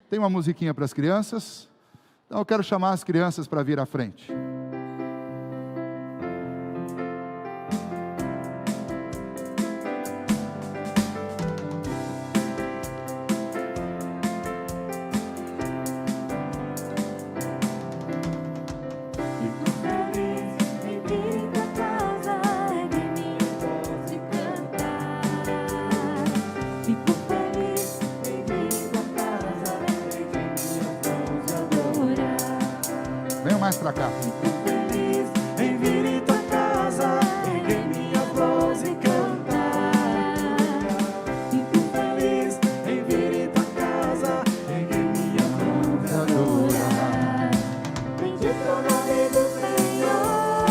Tem uma musiquinha para as crianças? Então eu quero chamar as crianças para vir à frente. Venham mais para cá. Fico feliz em vir em tua casa, erguer minha voz e cantar. Fico feliz em vir em tua casa, erguer minha voz e adorar. Bendito o nome do Senhor.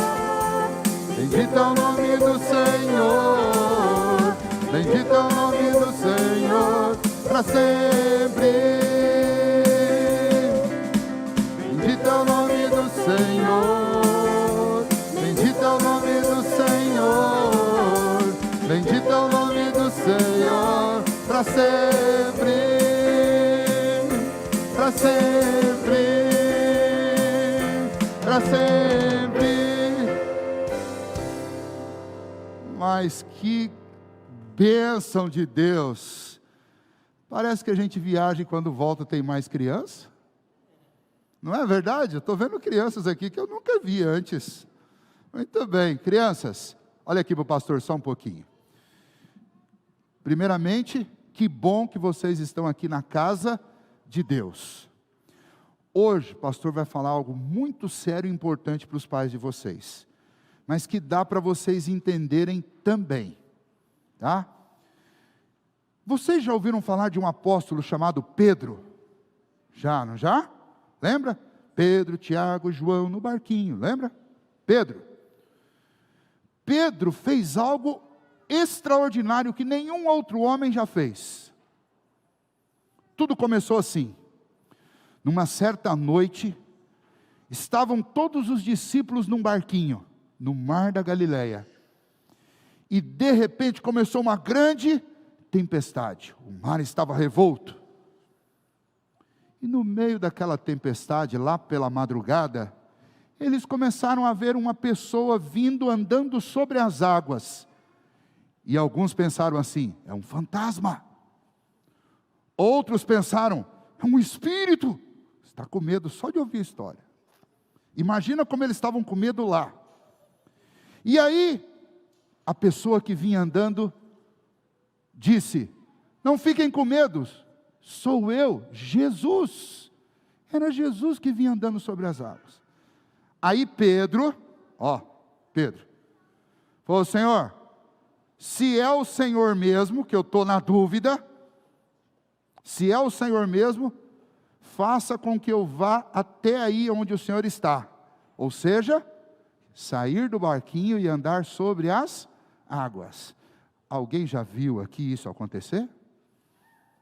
Bendito é o nome do Senhor. Bendito é o nome do Senhor para sempre. Bendito é o nome do Senhor, bendito é o nome do Senhor, bendito é o nome do Senhor, para sempre, para sempre, para sempre. Mas que bênção de Deus! Parece que a gente viaja e quando volta tem mais criança. Não é verdade? Eu estou vendo crianças aqui que eu nunca vi antes. Muito bem, crianças, olha aqui para o pastor só um pouquinho. Primeiramente, que bom que vocês estão aqui na casa de Deus. Hoje, o pastor vai falar algo muito sério e importante para os pais de vocês, mas que dá para vocês entenderem também, tá? Vocês já ouviram falar de um apóstolo chamado Pedro? Já, não já? Lembra? Pedro, Tiago, João no barquinho, lembra? Pedro fez algo extraordinário que nenhum outro homem já fez. Tudo começou assim. Numa certa noite, estavam todos os discípulos num barquinho, no mar da Galileia. E de repente começou uma grande tempestade. O mar estava revolto. E no meio daquela tempestade, lá pela madrugada, eles começaram a ver uma pessoa vindo andando sobre as águas. E alguns pensaram assim, é um fantasma. Outros pensaram, é um espírito. Está com medo só de ouvir a história. Imagina como eles estavam com medo lá. E aí, a pessoa que vinha andando, disse, não fiquem com medo. Sou eu, Jesus. Era Jesus que vinha andando sobre as águas. Aí Pedro falou, Senhor, se é o Senhor mesmo, que eu estou na dúvida, se é o Senhor mesmo, faça com que eu vá até aí onde o Senhor está. Ou seja, sair do barquinho e andar sobre as águas. Alguém já viu aqui isso acontecer?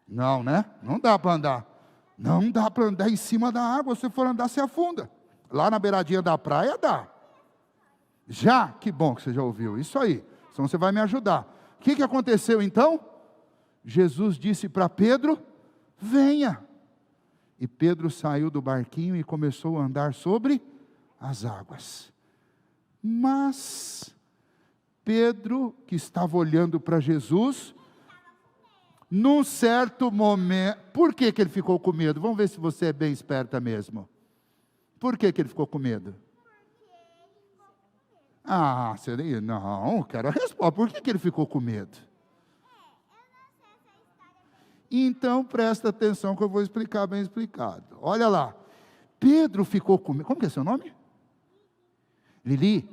Não, né? Não dá para andar. Não dá para andar em cima da água. Se for andar, você afunda. Lá na beiradinha da praia, dá. Já? Que bom que você já ouviu. Isso aí. Então você vai me ajudar. O que aconteceu então? Jesus disse para Pedro, venha. E Pedro saiu do barquinho e começou a andar sobre as águas. Mas Pedro, que estava olhando para Jesus, num certo momento, por que ele ficou com medo? Vamos ver se você é bem esperta mesmo. Por que ele ficou com medo? Ah, não, quero a resposta. Por que ele ficou com medo? Então presta atenção que eu vou explicar bem explicado. Olha lá, Pedro ficou com medo. Como que é seu nome? Lili?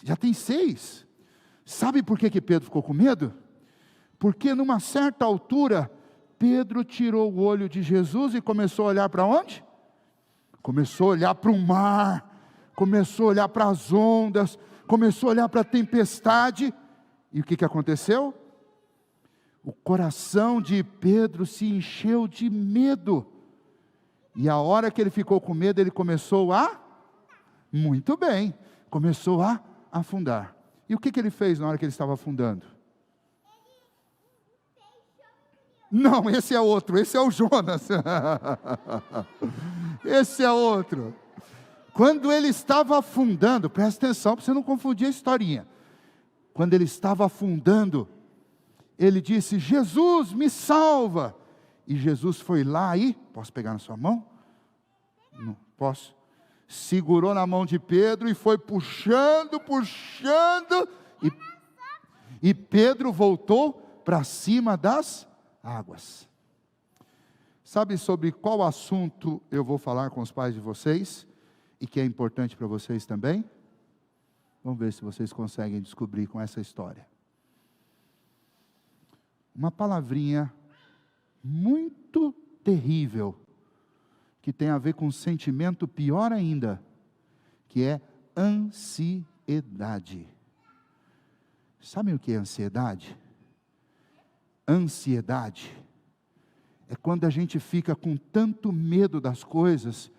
Já tem 6. Sabe por que Pedro ficou com medo? Porque numa certa altura, Pedro tirou o olho de Jesus e começou a olhar para onde? Começou a olhar para o mar, começou a olhar para as ondas, começou a olhar para a tempestade. E o que aconteceu? O coração de Pedro se encheu de medo. E a hora que ele ficou com medo, ele começou a... Muito bem, começou a afundar. E o que ele fez na hora que ele estava afundando? Não, esse é outro, esse é o Jonas. Esse é outro. Quando ele estava afundando, presta atenção para você não confundir a historinha. Quando ele estava afundando, ele disse: Jesus, me salva. E Jesus foi lá e, posso pegar na sua mão? Não, posso. Segurou na mão de Pedro e foi puxando, e Pedro voltou para cima das águas. Sabe sobre qual assunto eu vou falar com os pais de vocês, e que é importante para vocês também? Vamos ver se vocês conseguem descobrir com essa história. Uma palavrinha muito terrível, que tem a ver com um sentimento pior ainda, que é ansiedade. Sabem o que é ansiedade? Ansiedade é quando a gente fica com tanto medo das coisas,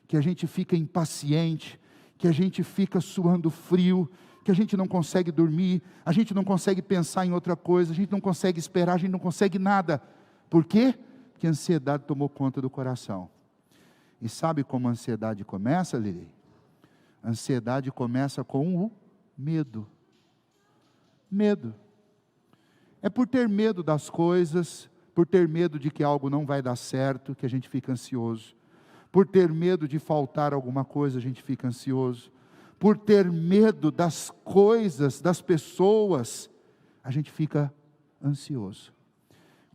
que a gente fica impaciente, que a gente fica suando frio, que a gente não consegue dormir, a gente não consegue pensar em outra coisa, a gente não consegue esperar, a gente não consegue nada. Por quê? Porque a ansiedade tomou conta do coração. E sabe como a ansiedade começa, Lili? A ansiedade começa com o medo. Medo. É por ter medo das coisas, por ter medo de que algo não vai dar certo, que a gente fica ansioso. Por ter medo de faltar alguma coisa, a gente fica ansioso. Por ter medo das coisas, das pessoas, a gente fica ansioso.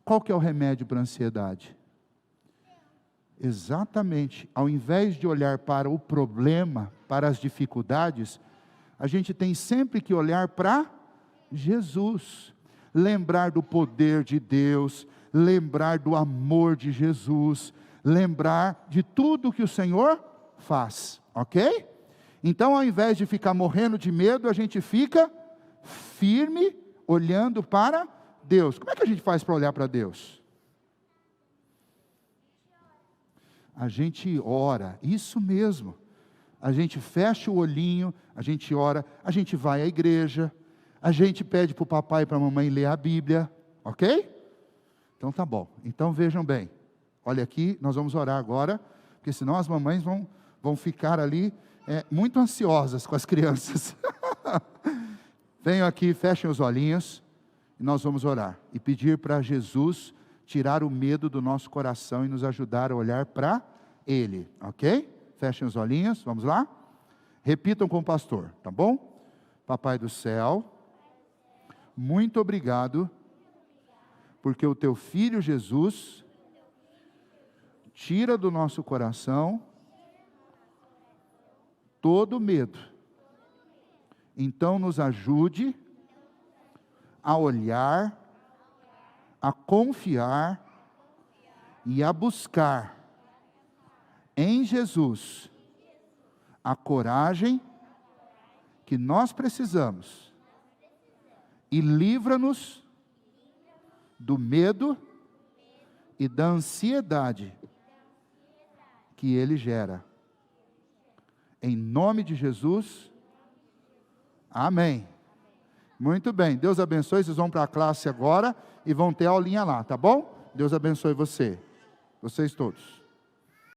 Qual que é o remédio para a ansiedade? Exatamente, ao invés de olhar para o problema, para as dificuldades, a gente tem sempre que olhar para Jesus. Lembrar do poder de Deus, lembrar do amor de Jesus, lembrar de tudo que o Senhor faz, ok? Então, ao invés de ficar morrendo de medo, a gente fica firme, olhando para Deus. Como é que a gente faz para olhar para Deus? A gente ora, isso mesmo. A gente fecha o olhinho, a gente ora, a gente vai à igreja, a gente pede para o papai e para a mamãe ler a Bíblia, ok? Então tá bom. Então vejam bem, olha aqui, nós vamos orar agora, porque senão as mamães vão ficar ali muito ansiosas com as crianças. Venham aqui, fechem os olhinhos, e nós vamos orar, e pedir para Jesus tirar o medo do nosso coração, e nos ajudar a olhar para Ele, ok? Fechem os olhinhos, vamos lá? Repitam com o pastor, tá bom? Papai do céu, muito obrigado, porque o teu Filho Jesus tira do nosso coração todo medo. Então nos ajude a olhar, a confiar e a buscar em Jesus a coragem que nós precisamos, e livra-nos do medo e da ansiedade que ele gera. Em nome de Jesus, amém. Muito bem, Deus abençoe, vocês vão para a classe agora e vão ter a aulinha lá, tá bom? Deus abençoe vocês todos.